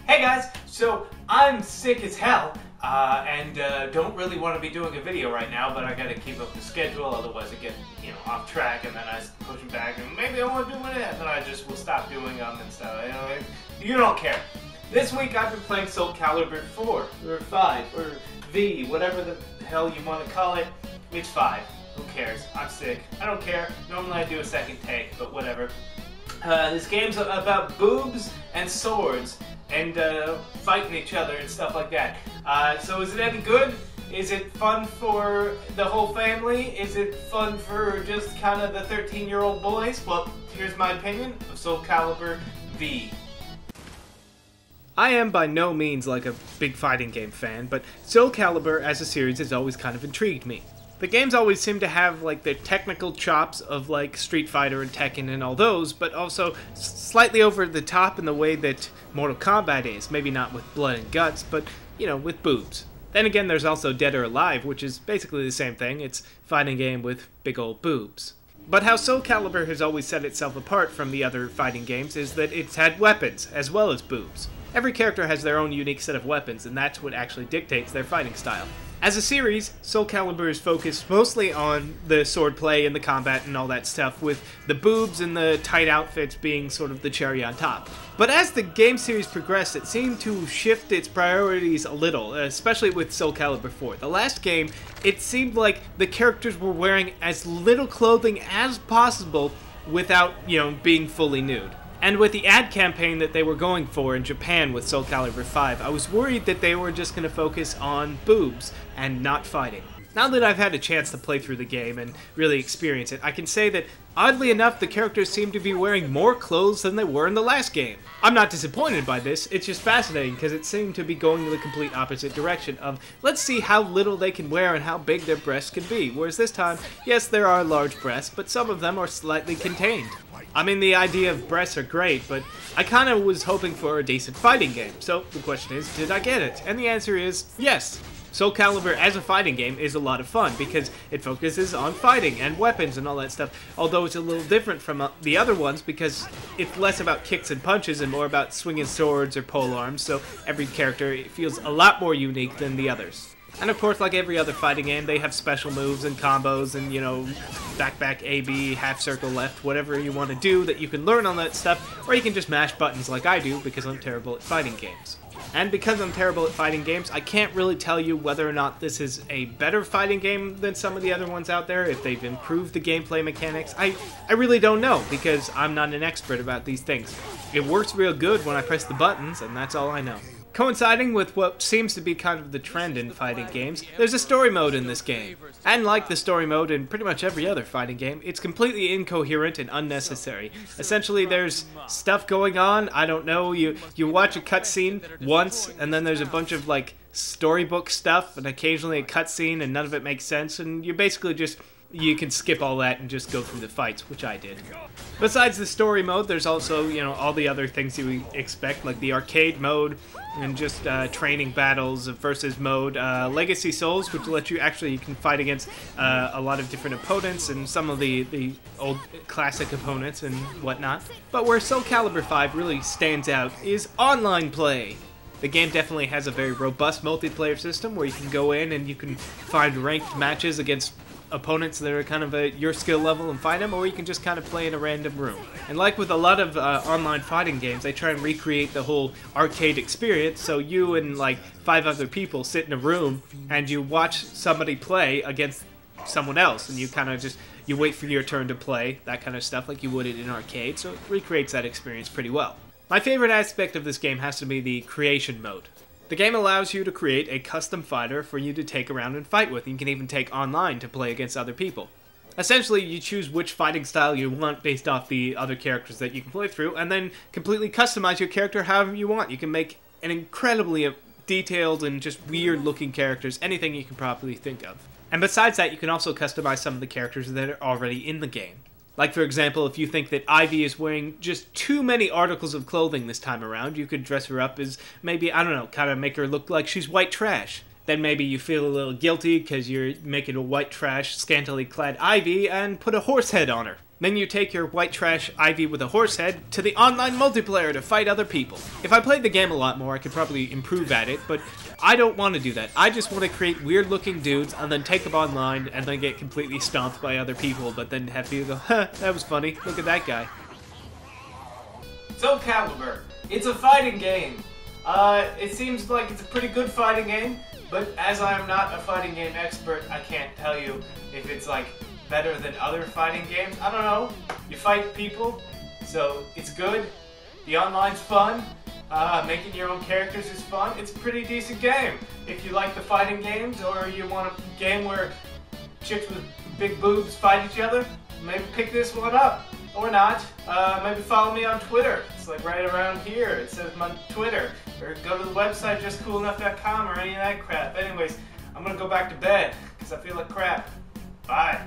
Hey guys, so I'm sick as hell and don't really want to be doing a video right now, but I gotta keep up the schedule, otherwise I get, off track and then I push it back and maybe I won't do it and then I just will stop doing them and stuff. You don't care. This week I've been playing Soul Calibur 4, or 5, or V, whatever the hell you want to call it. It's 5. Who cares? I'm sick. I don't care. Normally I do a second take, but whatever. This game's about boobs and swords and fighting each other and stuff like that. So is it any good? Is it fun for the whole family? Is it fun for just kind of the 13-year-old boys? Well, here's my opinion of Soul Calibur V. I am by no means like a big fighting game fan, but Soul Calibur as a series has always kind of intrigued me. The games always seem to have like the technical chops of like Street Fighter and Tekken and all those, but also slightly over the top in the way that Mortal Kombat is. Maybe not with blood and guts, but, with boobs. Then again, there's also Dead or Alive, which is basically the same thing. It's a fighting game with big old boobs. But how Soul Calibur has always set itself apart from the other fighting games is that it's had weapons, as well as boobs. Every character has their own unique set of weapons, and that's what actually dictates their fighting style. As a series, Soul Calibur is focused mostly on the swordplay and the combat and all that stuff, with the boobs and the tight outfits being sort of the cherry on top. But as the game series progressed, it seemed to shift its priorities a little, especially with Soul Calibur 4. The last game, it seemed like the characters were wearing as little clothing as possible without, being fully nude. And with the ad campaign that they were going for in Japan with Soul Calibur 5, I was worried that they were just going to focus on boobs and not fighting. Now that I've had a chance to play through the game and really experience it, I can say that, oddly enough, the characters seem to be wearing more clothes than they were in the last game. I'm not disappointed by this, it's just fascinating because it seemed to be going in the complete opposite direction of, let's see how little they can wear and how big their breasts can be, whereas this time, yes, there are large breasts, but some of them are slightly contained. I mean, the idea of breasts are great, but I kind of was hoping for a decent fighting game, so the question is, did I get it? And the answer is, yes. Soul Calibur as a fighting game is a lot of fun because it focuses on fighting and weapons and all that stuff, although it's a little different from the other ones because it's less about kicks and punches and more about swinging swords or pole arms, so every character feels a lot more unique than the others. And of course, like every other fighting game, they have special moves and combos and, back, AB, half circle left, whatever you want to do that you can learn on that stuff, or you can just mash buttons like I do because I'm terrible at fighting games. And because I'm terrible at fighting games, I can't really tell you whether or not this is a better fighting game than some of the other ones out there, if they've improved the gameplay mechanics. I really don't know, because I'm not an expert about these things. It works real good when I press the buttons, and that's all I know. Coinciding with what seems to be kind of the trend in fighting games, there's a story mode in this game. And like the story mode in pretty much every other fighting game, it's completely incoherent and unnecessary. Essentially, there's stuff going on, I don't know, you watch a cutscene once, and then there's a bunch of, storybook stuff, and occasionally a cutscene, and none of it makes sense, and you basically just... You can skip all that and just go through the fights, which I did. Besides the story mode, there's also, all the other things you would expect, like the arcade mode, and just training battles versus mode, Legacy Souls, which lets you you can fight against a lot of different opponents and some of the old classic opponents and whatnot. But where Soul Calibur 5 really stands out is online play. The game definitely has a very robust multiplayer system where you can go in and you can find ranked matches against opponents that are kind of at your skill level and fight them, or you can just kind of play in a random room. And like with a lot of online fighting games, they try and recreate the whole arcade experience, so you and 5 other people sit in a room and you watch somebody play against someone else, and you kind of you wait for your turn to play, that kind of stuff like you would in an arcade, so it recreates that experience pretty well. My favorite aspect of this game has to be the creation mode. The game allows you to create a custom fighter for you to take around and fight with. You can even take online to play against other people. Essentially, you choose which fighting style you want based off the other characters that you can play through, and then completely customize your character however you want. You can make an incredibly detailed and just weird-looking characters, anything you can probably think of. And besides that, you can also customize some of the characters that are already in the game. Like, for example, if you think that Ivy is wearing just too many articles of clothing this time around, you could dress her up as maybe, I don't know, kind of make her look like she's white trash. Then maybe you feel a little guilty because you're making a white trash, scantily clad Ivy and put a horse head on her. Then you take your white trash Ivy with a horse head to the online multiplayer to fight other people. If I played the game a lot more, I could probably improve at it, but I don't want to do that. I just want to create weird looking dudes and then take them online and then get completely stomped by other people, but then have people go, huh, that was funny, look at that guy. So Calibur, it's a fighting game. It seems like it's a pretty good fighting game, but as I'm not a fighting game expert, I can't tell you if it's like better than other fighting games. I don't know. You fight people, so it's good. The online's fun. Making your own characters is fun. It's a pretty decent game. If you like the fighting games, or you want a game where chicks with big boobs fight each other, maybe pick this one up. Or not. Maybe follow me on Twitter. It's like right around here. It says my Twitter. Or go to the website justcoolenough.com or any of that crap. Anyways, I'm gonna go back to bed because I feel like crap. Bye.